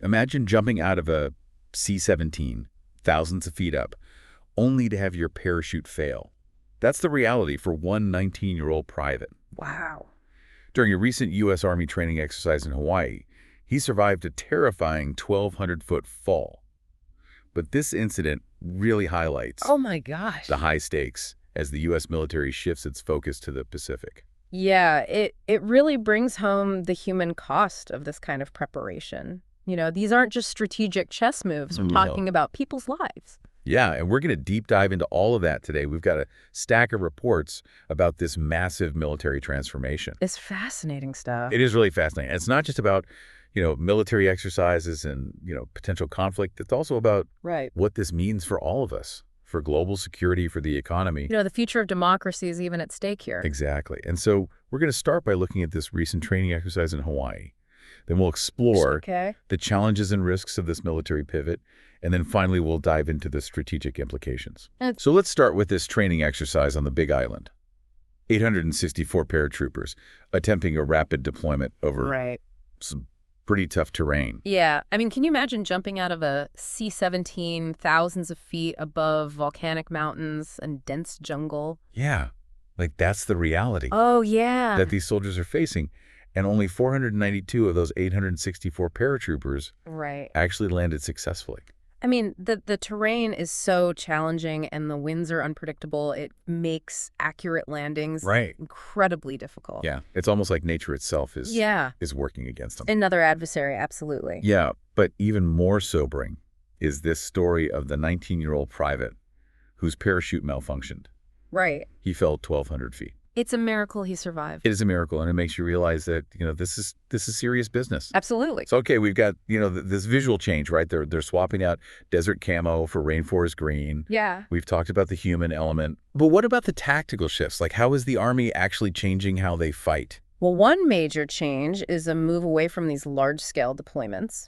Imagine jumping out of a C-17, thousands of feet up, only to have your parachute fail. That's the reality for one 19-year-old private. Wow. During a recent U.S. Army training exercise in Hawaii, he survived a terrifying 1,200-foot fall. But this incident really highlights Oh my gosh. the high stakes as the U.S. military shifts its focus to the Pacific. Yeah, it really brings home the human cost of this kind of preparation. These aren't just strategic chess moves. We're No. talking about people's lives. Yeah, and we're going to deep dive into all of that today. We've got a stack of reports about this massive military transformation. It's fascinating stuff. It is really fascinating. It's not just about, military exercises and, potential conflict. It's also about Right. what this means for all of us, for global security, for the economy. The future of democracy is even at stake here. Exactly. And so we're going to start by looking at this recent training exercise in Hawaii. Then we'll explore Okay. the challenges and risks of this military pivot. And then finally, we'll dive into the strategic implications. So let's start with this training exercise on the Big Island. 864 paratroopers attempting a rapid deployment over Right. some pretty tough terrain. Yeah. Can you imagine jumping out of a C-17 thousands of feet above volcanic mountains and dense jungle? Yeah, like that's the reality Oh, yeah. that these soldiers are facing. And only 492 of those 864 paratroopers Right. actually landed successfully. The terrain is so challenging and the winds are unpredictable. It makes accurate landings incredibly difficult. Yeah, it's almost like nature itself is working against them. Another adversary, absolutely. Yeah, but even more sobering is this story of the 19-year-old private whose parachute malfunctioned. Right. He fell 1,200 feet. It's a miracle he survived. It is a miracle, and it makes you realize that, this is serious business. Absolutely. So, okay, we've got, this visual change, right? They're swapping out desert camo for rainforest green. Yeah. We've talked about the human element. But what about the tactical shifts? Like, how is the Army actually changing how they fight? Well, one major change is a move away from these large-scale deployments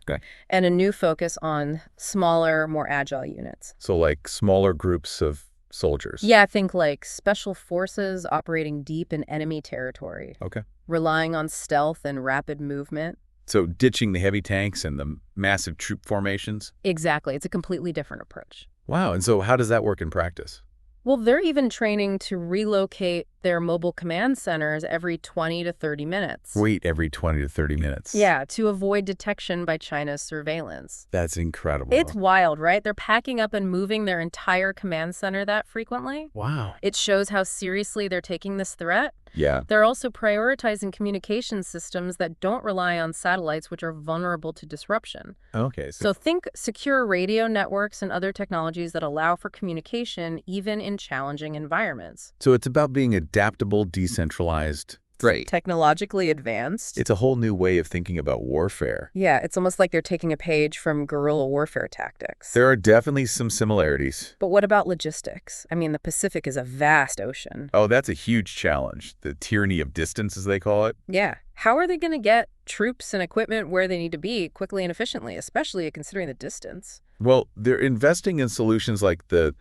and a new focus on smaller, more agile units. So, like, smaller groups of soldiers. Yeah, think like special forces operating deep in enemy territory. Okay. Relying on stealth and rapid movement. So ditching the heavy tanks and the massive troop formations? Exactly. It's a completely different approach. Wow. And so how does that work in practice? Well, they're even training to relocate their mobile command centers every 20 to 30 minutes. Wait, every 20 to 30 minutes? Yeah, to avoid detection by China's surveillance. That's incredible. It's wild, right? They're packing up and moving their entire command center that frequently. Wow. It shows how seriously they're taking this threat. Yeah. They're also prioritizing communication systems that don't rely on satellites, which are vulnerable to disruption. Okay. So think secure radio networks and other technologies that allow for communication even in challenging environments. So it's about being adaptable, decentralized. Right. Technologically advanced. It's a whole new way of thinking about warfare. Yeah, it's almost like they're taking a page from guerrilla warfare tactics. There are definitely some similarities. But what about logistics? The Pacific is a vast ocean. Oh, that's a huge challenge. The tyranny of distance, as they call it. Yeah. How are they going to get troops and equipment where they need to be quickly and efficiently, especially considering the distance? Well, they're investing in solutions like the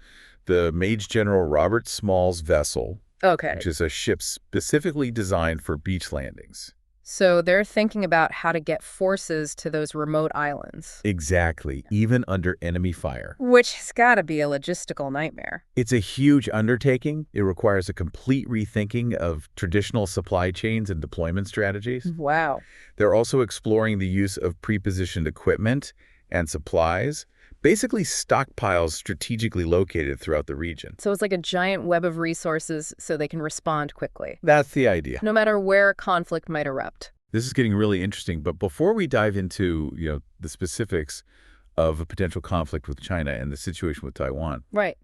Mage General Robert Small's vessel, which is a ship specifically designed for beach landings. So they're thinking about how to get forces to those remote islands. Exactly, even under enemy fire. Which has got to be a logistical nightmare. It's a huge undertaking. It requires a complete rethinking of traditional supply chains and deployment strategies. Wow. They're also exploring the use of pre-positioned equipment and supplies, basically stockpiles strategically located throughout the region. So it's like a giant web of resources so they can respond quickly. That's the idea. No matter where conflict might erupt. This is getting really interesting, but before we dive into, the specifics of a potential conflict with China and the situation with Taiwan, Right.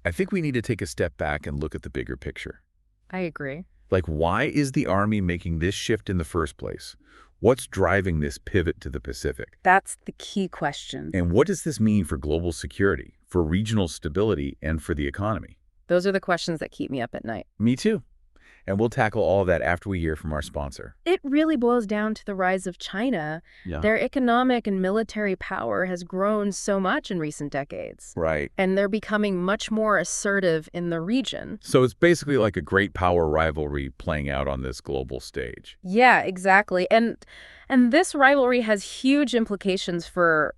I think we need to take a step back and look at the bigger picture. I agree. Like, why is the Army making this shift in the first place? What's driving this pivot to the Pacific? That's the key question. And what does this mean for global security, for regional stability, and for the economy? Those are the questions that keep me up at night. Me too. And we'll tackle all of that after we hear from our sponsor. It really boils down to the rise of China. Yeah. Their economic and military power has grown so much in recent decades. Right. And they're becoming much more assertive in the region. So it's basically like a great power rivalry playing out on this global stage. Yeah, exactly. And this rivalry has huge implications for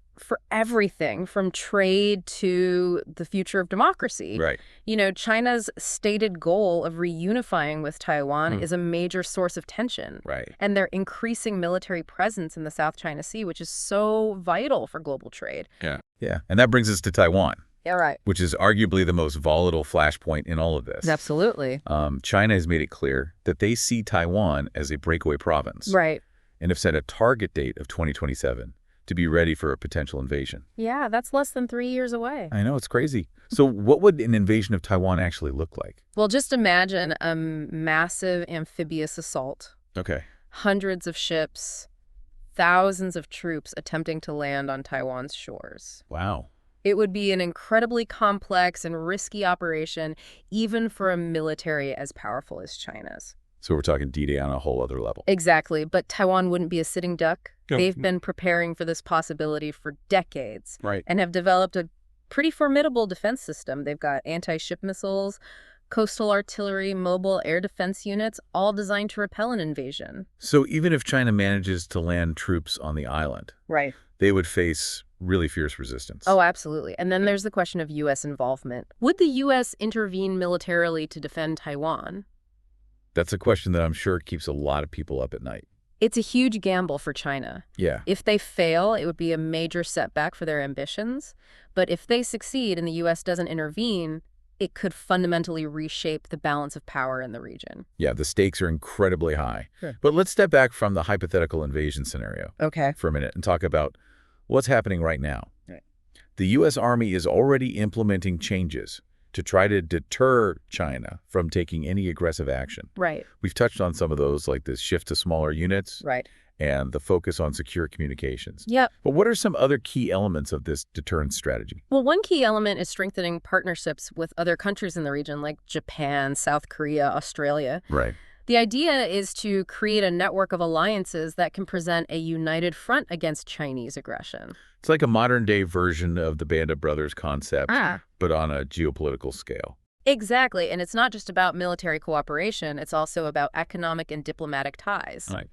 everything from trade to the future of democracy. Right. You know, China's stated goal of reunifying with Taiwan is a major source of tension. Right. And their increasing military presence in the South China Sea, which is so vital for global trade. Yeah. Yeah. And that brings us to Taiwan. Yeah, right. Which is arguably the most volatile flashpoint in all of this. Absolutely. China has made it clear that they see Taiwan as a breakaway province. Right. And have set a target date of 2027 to be ready for a potential invasion. Yeah, that's less than 3 years away. I know, it's crazy. So what would an invasion of Taiwan actually look like? Well, just imagine a massive amphibious assault. Okay. Hundreds of ships, thousands of troops attempting to land on Taiwan's shores. Wow. It would be an incredibly complex and risky operation, even for a military as powerful as China's. So we're talking D-Day on a whole other level. Exactly, but Taiwan wouldn't be a sitting duck. Yep. They've been preparing for this possibility for decades. Right. And have developed a pretty formidable defense system. They've got anti-ship missiles, coastal artillery, mobile air defense units, all designed to repel an invasion. So even if China manages to land troops on the island, Right. they would face really fierce resistance. Oh, absolutely. And then there's the question of U.S. involvement. Would the U.S. intervene militarily to defend Taiwan? That's a question that I'm sure keeps a lot of people up at night. It's a huge gamble for China. Yeah. If they fail, it would be a major setback for their ambitions. But if they succeed and the U.S. doesn't intervene, it could fundamentally reshape the balance of power in the region. Yeah, the stakes are incredibly high. Sure. But let's step back from the hypothetical invasion scenario for a minute and talk about what's happening right now. Right. The U.S. Army is already implementing changes to try to deter China from taking any aggressive action. Right. We've touched on some of those, like this shift to smaller units Right. and the focus on secure communications. Yep. But what are some other key elements of this deterrent strategy? Well, one key element is strengthening partnerships with other countries in the region, like Japan, South Korea, Australia. Right. The idea is to create a network of alliances that can present a united front against Chinese aggression. It's like a modern-day version of the Band of Brothers concept, but on a geopolitical scale. Exactly. And it's not just about military cooperation. It's also about economic and diplomatic ties. Right.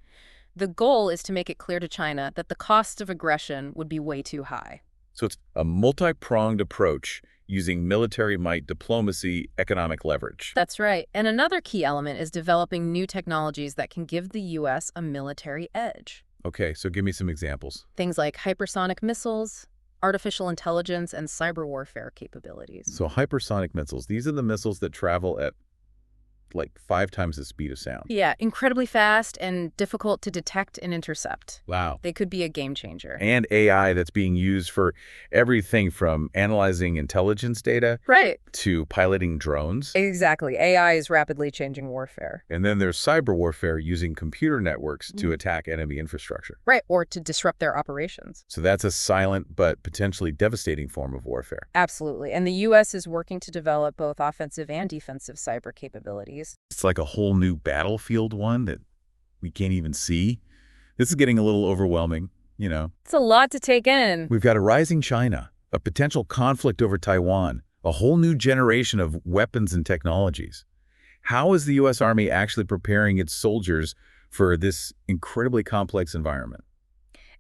The goal is to make it clear to China that the cost of aggression would be way too high. So it's a multi-pronged approach using military might, diplomacy, economic leverage. That's right. And another key element is developing new technologies that can give the U.S. a military edge. Okay, so give me some examples. Things like hypersonic missiles, artificial intelligence, and cyber warfare capabilities. So hypersonic missiles, these are the missiles that travel at like 5 times the speed of sound. Yeah, incredibly fast and difficult to detect and intercept. Wow. They could be a game changer. And AI that's being used for everything from analyzing intelligence data Right. to piloting drones. Exactly. AI is rapidly changing warfare. And then there's cyber warfare using computer networks to attack enemy infrastructure. Right, or to disrupt their operations. So that's a silent but potentially devastating form of warfare. Absolutely. And the U.S. is working to develop both offensive and defensive cyber capabilities. It's like a whole new battlefield one that we can't even see. This is getting a little overwhelming, you know. It's a lot to take in. We've got a rising China, a potential conflict over Taiwan, a whole new generation of weapons and technologies. How is the U.S. Army actually preparing its soldiers for this incredibly complex environment?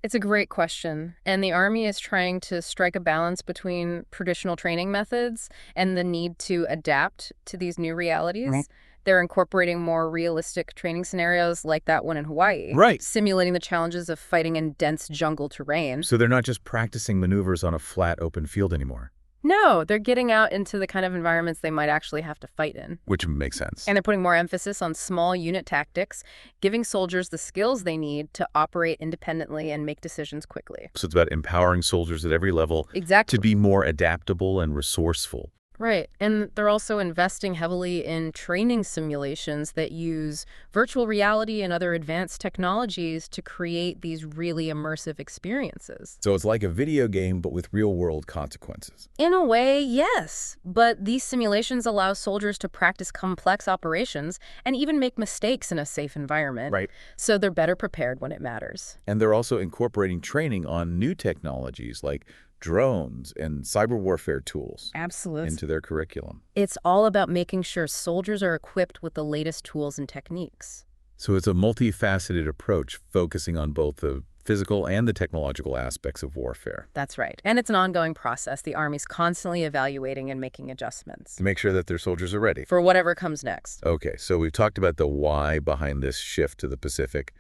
It's a great question. And the Army is trying to strike a balance between traditional training methods and the need to adapt to these new realities. Right. They're incorporating more realistic training scenarios like that one in Hawaii. Right. Simulating the challenges of fighting in dense jungle terrain. So they're not just practicing maneuvers on a flat, open field anymore. No, they're getting out into the kind of environments they might actually have to fight in. Which makes sense. And they're putting more emphasis on small unit tactics, giving soldiers the skills they need to operate independently and make decisions quickly. So it's about empowering soldiers at every level Exactly. to be more adaptable and resourceful. Right. And they're also investing heavily in training simulations that use virtual reality and other advanced technologies to create these really immersive experiences. So it's like a video game, but with real-world consequences. In a way, yes. But these simulations allow soldiers to practice complex operations and even make mistakes in a safe environment. Right. So they're better prepared when it matters. And they're also incorporating training on new technologies like drones and cyber warfare tools Absolutely. into their curriculum. It's all about making sure soldiers are equipped with the latest tools and techniques. So it's a multifaceted approach focusing on both the physical and the technological aspects of warfare. That's right. And it's an ongoing process. The Army's constantly evaluating and making adjustments To make sure that their soldiers are ready. for whatever comes next. Okay, so we've talked about the why behind this shift to the Pacific,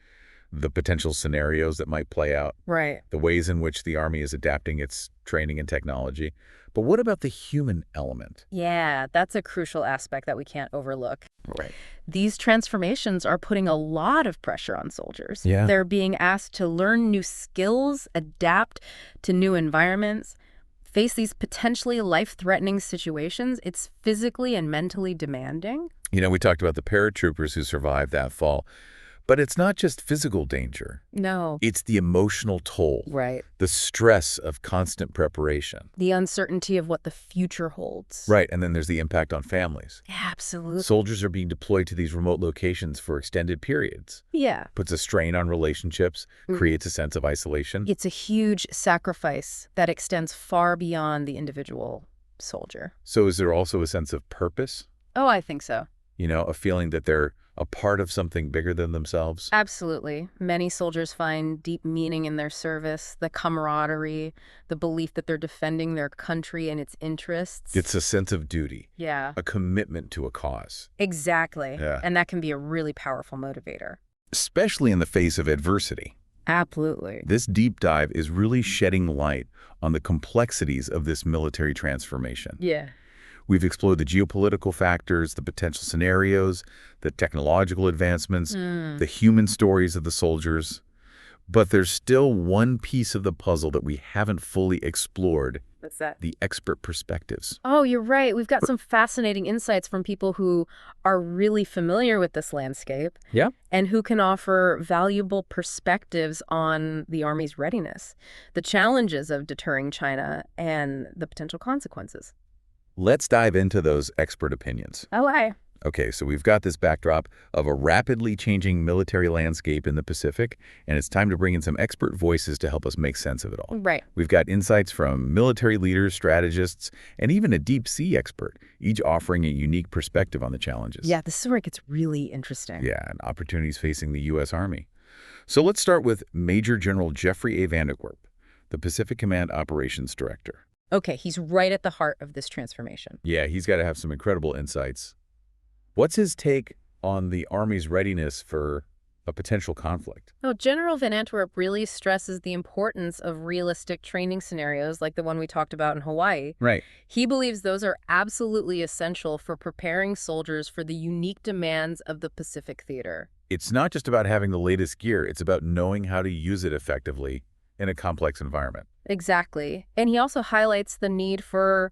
the potential scenarios that might play out, Right. the ways in which the Army is adapting its training and technology. But what about the human element? Yeah, that's a crucial aspect that we can't overlook. Right. These transformations are putting a lot of pressure on soldiers. Yeah. They're being asked to learn new skills, adapt to new environments, face these potentially life-threatening situations. It's physically and mentally demanding. You know, we talked about the paratroopers who survived that fall. But it's not just physical danger. No. It's the emotional toll, Right. the stress of constant preparation. The uncertainty of what the future holds. Right, and then there's the impact on families. Absolutely. Soldiers are being deployed to these remote locations for extended periods. Yeah. Puts a strain on relationships, creates a sense of isolation. It's a huge sacrifice that extends far beyond the individual soldier. So is there also a sense of purpose? Oh, I think so. You know, a feeling that they're a part of something bigger than themselves? Absolutely. Many soldiers find deep meaning in their service, the camaraderie, the belief that they're defending their country and its interests. It's a sense of duty, Yeah, a commitment to a cause. exactly. Yeah. And that can be a really powerful motivator. Especially in the face of adversity. Absolutely. This deep dive is really shedding light on the complexities of this military transformation. Yeah. We've explored the geopolitical factors, the potential scenarios, the technological advancements, the human stories of the soldiers. But there's still one piece of the puzzle that we haven't fully explored, What's that? the expert perspectives. Oh, you're right. We've got some fascinating insights from people who are really familiar with this landscape. Yeah. And who can offer valuable perspectives on the Army's readiness, the challenges of deterring China, and the potential consequences. Let's dive into those expert opinions. Oh, aye. Okay, so we've got this backdrop of a rapidly changing military landscape in the Pacific, and it's time to bring in some expert voices to help us make sense of it all. Right. We've got insights from military leaders, strategists, and even a deep sea expert, each offering a unique perspective on the challenges. Yeah, this is where it gets really interesting. Yeah, and opportunities facing the U.S. Army. So let's start with Major General Jeffrey A. Vanderwerp, the Pacific Command Operations Director. Okay, he's right at the heart of this transformation. Yeah, he's got to have some incredible insights. What's his take on the Army's readiness for a potential conflict? Oh, General Van Antwerp really stresses the importance of realistic training scenarios like the one we talked about in Hawaii. Right. He believes those are absolutely essential for preparing soldiers for the unique demands of the Pacific theater. It's not just about having the latest gear. It's about knowing how to use it effectively in a complex environment. Exactly. And he also highlights the need for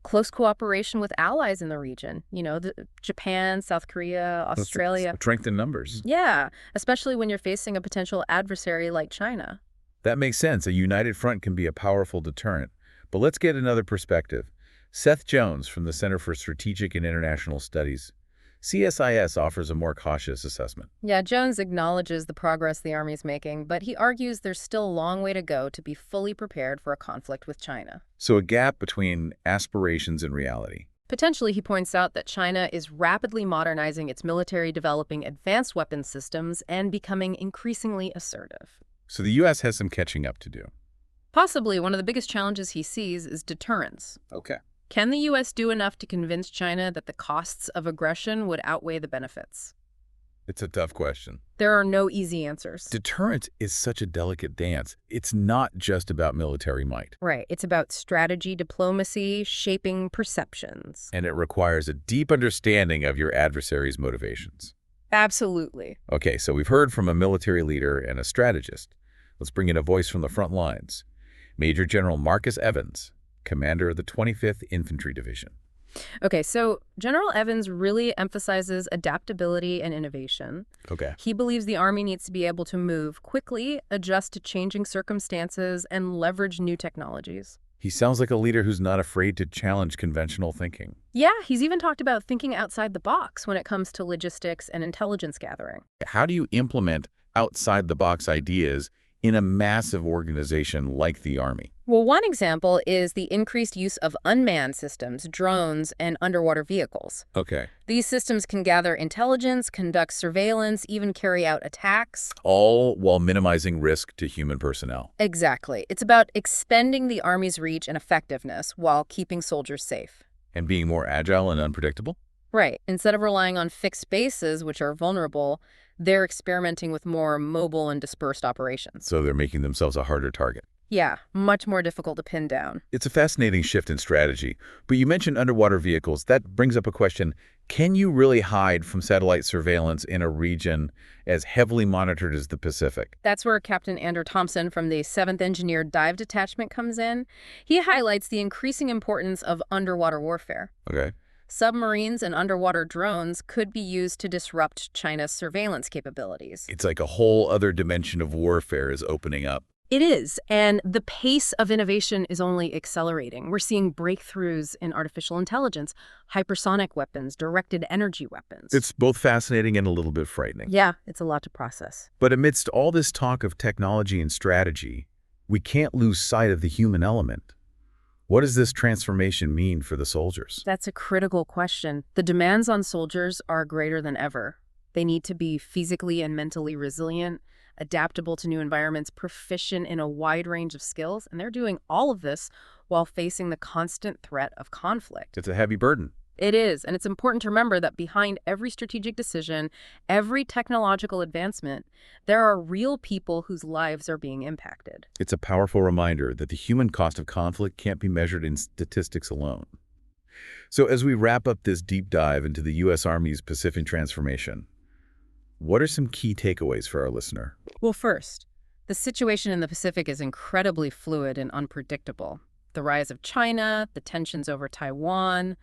close cooperation with allies in the region. You know, Japan, South Korea, Australia. Strength in numbers. Yeah, especially when you're facing a potential adversary like China. That makes sense. A united front can be a powerful deterrent. But let's get another perspective. Seth Jones from the Center for Strategic and International Studies. CSIS offers a more cautious assessment. Yeah, Jones acknowledges the progress the Army's making, but he argues there's still a long way to go to be fully prepared for a conflict with China. So a gap between aspirations and reality. Potentially, he points out that China is rapidly modernizing its military, developing advanced weapons systems, and becoming increasingly assertive. So the U.S. has some catching up to do. Possibly one of the biggest challenges he sees is deterrence. Okay. Can the U.S. do enough to convince China that the costs of aggression would outweigh the benefits? It's a tough question. There are no easy answers. Deterrence is such a delicate dance. It's not just about military might. Right. It's about strategy, diplomacy, shaping perceptions. And it requires a deep understanding of your adversary's motivations. Absolutely. Okay, so we've heard from a military leader and a strategist. Let's bring in a voice from the front lines. Major General Marcus Evans, commander of the 25th Infantry Division. Okay, so General Evans really emphasizes adaptability and innovation. Okay. He believes the Army needs to be able to move quickly, adjust to changing circumstances, and leverage new technologies. He sounds like a leader who's not afraid to challenge conventional thinking. Yeah, he's even talked about thinking outside the box when it comes to logistics and intelligence gathering. How do you implement outside-the-box ideas in a massive organization like the Army? Well, one example is the increased use of unmanned systems, drones, and underwater vehicles. Okay. These systems can gather intelligence, conduct surveillance, even carry out attacks. All while minimizing risk to human personnel. Exactly. It's about expanding the Army's reach and effectiveness while keeping soldiers safe. And being more agile and unpredictable? Right. Instead of relying on fixed bases, which are vulnerable, they're experimenting with more mobile and dispersed operations. So they're making themselves a harder target. Yeah, much more difficult to pin down. It's a fascinating shift in strategy, but you mentioned underwater vehicles. That brings up a question. Can you really hide from satellite surveillance in a region as heavily monitored as the Pacific? That's where Captain Andrew Thompson from the 7th Engineered Dive Detachment comes in. He highlights the increasing importance of underwater warfare. Okay. Submarines and underwater drones could be used to disrupt China's surveillance capabilities. It's like a whole other dimension of warfare is opening up. It is, and the pace of innovation is only accelerating. We're seeing breakthroughs in artificial intelligence, hypersonic weapons, directed energy weapons. It's both fascinating and a little bit frightening. Yeah, it's a lot to process. But amidst all this talk of technology and strategy, we can't lose sight of the human element. What does this transformation mean for the soldiers? That's a critical question. The demands on soldiers are greater than ever. They need to be physically and mentally resilient, adaptable to new environments, proficient in a wide range of skills, and they're doing all of this while facing the constant threat of conflict. It's a heavy burden. It is, and it's important to remember that behind every strategic decision, every technological advancement, there are real people whose lives are being impacted. It's a powerful reminder that the human cost of conflict can't be measured in statistics alone. So as we wrap up this deep dive into the U.S. Army's Pacific transformation, what are some key takeaways for our listener? Well, first, the situation in the Pacific is incredibly fluid and unpredictable. The rise of China, the tensions over Taiwan,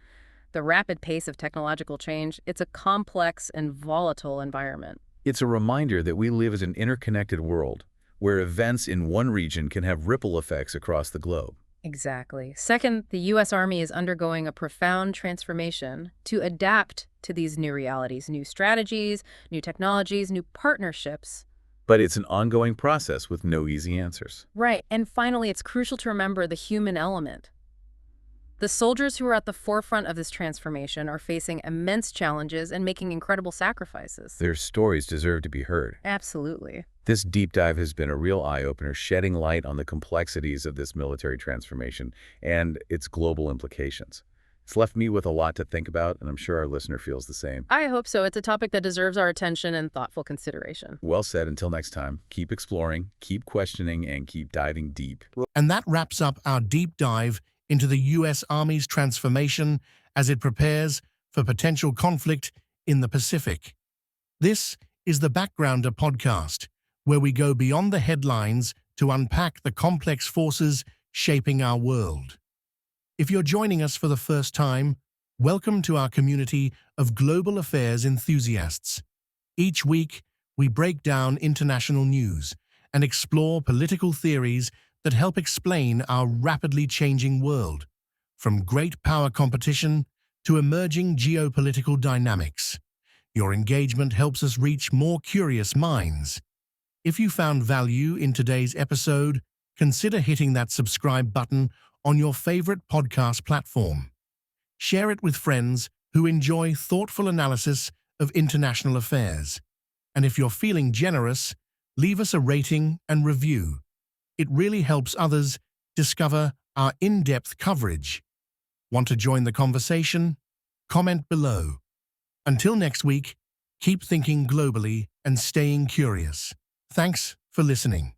the rapid pace of technological change, it's a complex and volatile environment. It's a reminder that we live in an interconnected world where events in one region can have ripple effects across the globe. Exactly. Second, the U.S. Army is undergoing a profound transformation to adapt to these new realities, new strategies, new technologies, new partnerships. But it's an ongoing process with no easy answers. Right. And finally, it's crucial to remember the human element. The soldiers who are at the forefront of this transformation are facing immense challenges and making incredible sacrifices. Their stories deserve to be heard. Absolutely. This deep dive has been a real eye-opener, shedding light on the complexities of this military transformation and its global implications. It's left me with a lot to think about, and I'm sure our listener feels the same. I hope so. It's a topic that deserves our attention and thoughtful consideration. Well said. Until next time, keep exploring, keep questioning, and keep diving deep. And that wraps up our deep dive into the U.S. Army's transformation as it prepares for potential conflict in the Pacific. This is the Backgrounder podcast, where we go beyond the headlines to unpack the complex forces shaping our world. If you're joining us for the first time, welcome to our community of global affairs enthusiasts. Each week, we break down international news and explore political theories that help explain our rapidly changing world, from great power competition to emerging geopolitical dynamics. Your engagement helps us reach more curious minds. If you found value in today's episode, consider hitting that subscribe button on your favorite podcast platform. Share it with friends who enjoy thoughtful analysis of international affairs. And if you're feeling generous, leave us a rating and review. It really helps others discover our in-depth coverage. Want to join the conversation? Comment below. Until next week, keep thinking globally and staying curious. Thanks for listening.